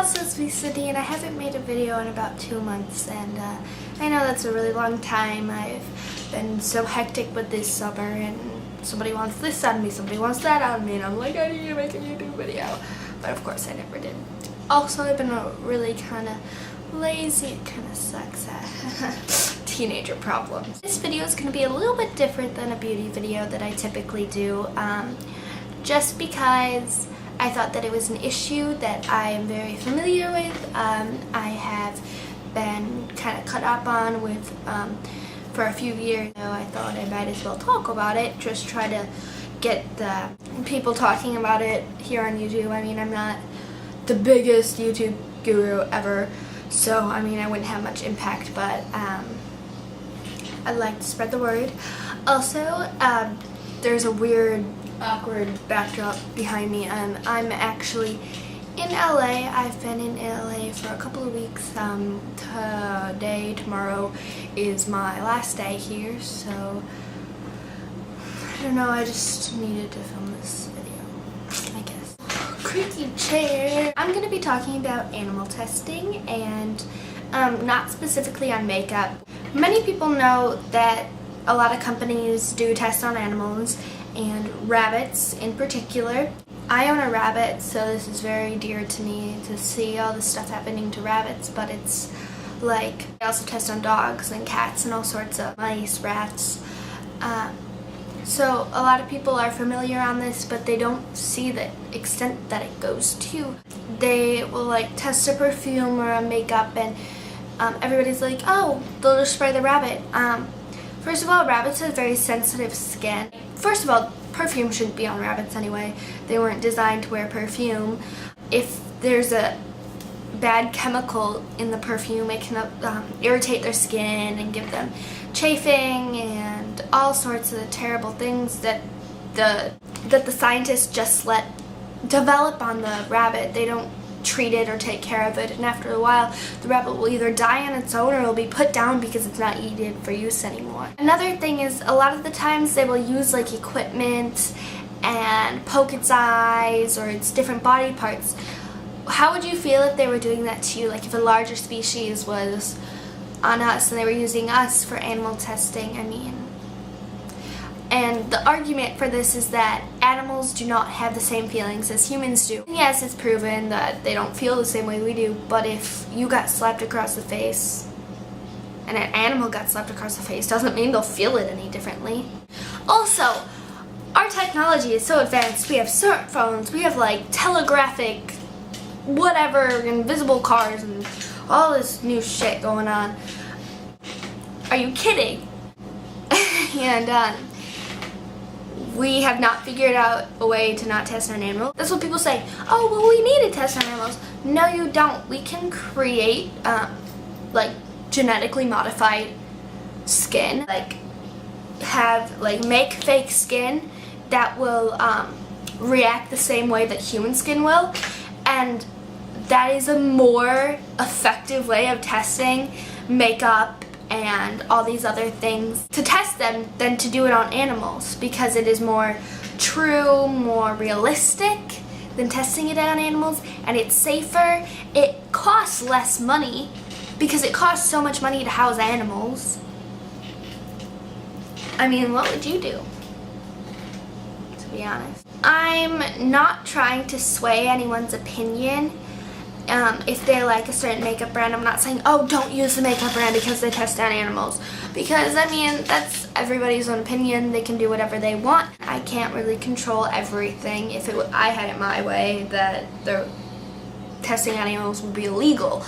y'all, it's Felicity, and I haven't made a video in about 2 months, and I know that's a really long time. I've been so hectic with this summer, and somebody wants this out of me, somebody wants that out of me, and I'm like, I need to make a YouTube video. But of course I never did. Also, I've been really kind of lazy. It kind of sucks. Teenager problems. This video is going to be a little bit different than a beauty video that I typically do, just because I thought that it was an issue that I am very familiar with. I have been kind of cut up on with for a few years. So I thought I might as well talk about it, just try to get the people talking about it here on YouTube. I mean, I'm not the biggest YouTube guru ever, so I mean I wouldn't have much impact, but I'd like to spread the word. Also, there's a weird, awkward backdrop behind me. I'm actually in LA. I've been in LA for a couple of weeks. Tomorrow is my last day here, so I don't know, I just needed to film this video, I guess. Creaky chair. I'm going to be talking about animal testing, and not specifically on makeup. Many people know that a lot of companies do tests on animals, and rabbits in particular. I own a rabbit, so this is very dear to me to see all this stuff happening to rabbits, but it's like, I also test on dogs and cats and all sorts of mice, rats. So a lot of people are familiar on this, but they don't see the extent that it goes to. They will like test a perfume or a makeup, and everybody's like, oh, they'll just spray the rabbit. First of all, rabbits have very sensitive skin. First of all, perfume shouldn't be on rabbits anyway. They weren't designed to wear perfume. If there's a bad chemical in the perfume, it can irritate their skin and give them chafing and all sorts of terrible things that the scientists just let develop on the rabbit. They don't treat it or take care of it, and after a while the rabbit will either die on its own or it will be put down because it's not needed for use anymore. Another thing is, a lot of the times they will use like equipment and poke its eyes or its different body parts. How would you feel if they were doing that to you? Like if a larger species was on us and they were using us for animal testing? I mean, and the argument for this is that animals do not have the same feelings as humans do. And yes, it's proven that they don't feel the same way we do, but if you got slapped across the face and an animal got slapped across the face, doesn't mean they'll feel it any differently. Also, our technology is so advanced. We have smartphones, we have like telegraphic, whatever, invisible cars, and all this new shit going on. Are you kidding? And we have not figured out a way to not test on animals. That's what people say. Oh, well, we need to test on animals. No, you don't. We can create like genetically modified skin, like make fake skin that will react the same way that human skin will, and that is a more effective way of testing makeup and all these other things, to test them, than to do it on animals, because it is more true, more realistic than testing it on animals, and it's safer. It costs less money because it costs so much money to house animals. I mean, what would you do, to be honest? I'm not trying to sway anyone's opinion. If they like a certain makeup brand, I'm not saying, oh, don't use the makeup brand because they test on animals. Because, I mean, that's everybody's own opinion. They can do whatever they want. I can't really control everything. If I had it my way, that the testing on animals would be illegal.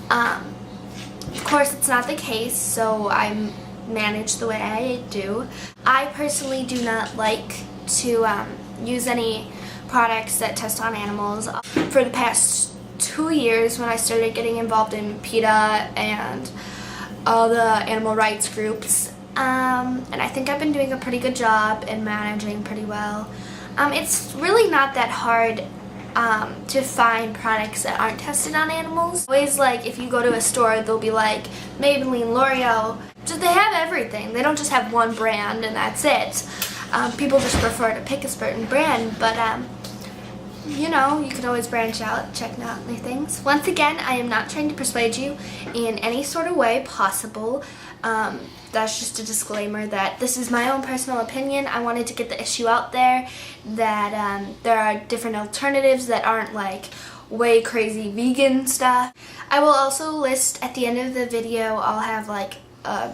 Of course, it's not the case, so I manage the way I do. I personally do not like to use any products that test on animals. For the past 2 years, when I started getting involved in PETA and all the animal rights groups, and I think I've been doing a pretty good job and managing pretty well. It's really not that hard to find products that aren't tested on animals. Always, like, if you go to a store, they'll be like Maybelline, L'Oreal. They have everything. They don't just have one brand and that's it. People just prefer to pick a certain brand, but you know, you can always branch out, check out new things. Once again, I am not trying to persuade you in any sort of way possible. That's just a disclaimer that this is my own personal opinion. I wanted to get the issue out there that there are different alternatives that aren't like way crazy vegan stuff. I will also list at the end of the video, I'll have like a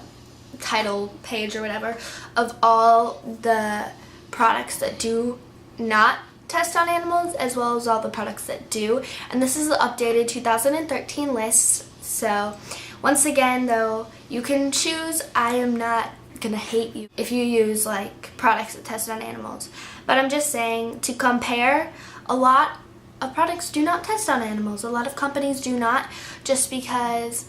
title page or whatever of all the products that do not test on animals as well as all the products that do. And this is the updated 2013 list. So once again though, you can choose. I am not gonna hate you if you use like products that test on animals. But I'm just saying to compare, a lot of products do not test on animals. A lot of companies do not, just because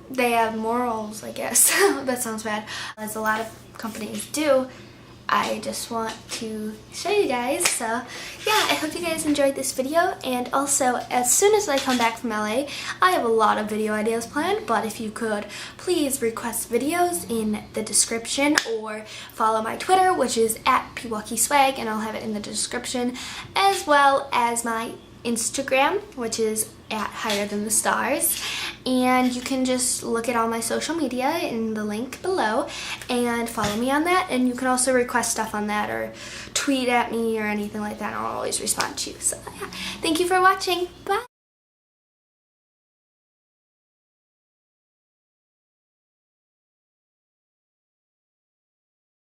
they have morals, I guess. That sounds bad. As a lot of companies do. I just want to show you guys. So yeah, I hope you guys enjoyed this video, and also as soon as I come back from LA, I have a lot of video ideas planned, but if you could please request videos in the description or follow my Twitter, which is @PWalkieSwag, and I'll have it in the description, as well as my Instagram, which is @HigherThanTheStars, and you can just look at all my social media in the link below and follow me on that. And you can also request stuff on that or tweet at me or anything like that, and I'll always respond to you. So yeah, thank you for watching. Bye.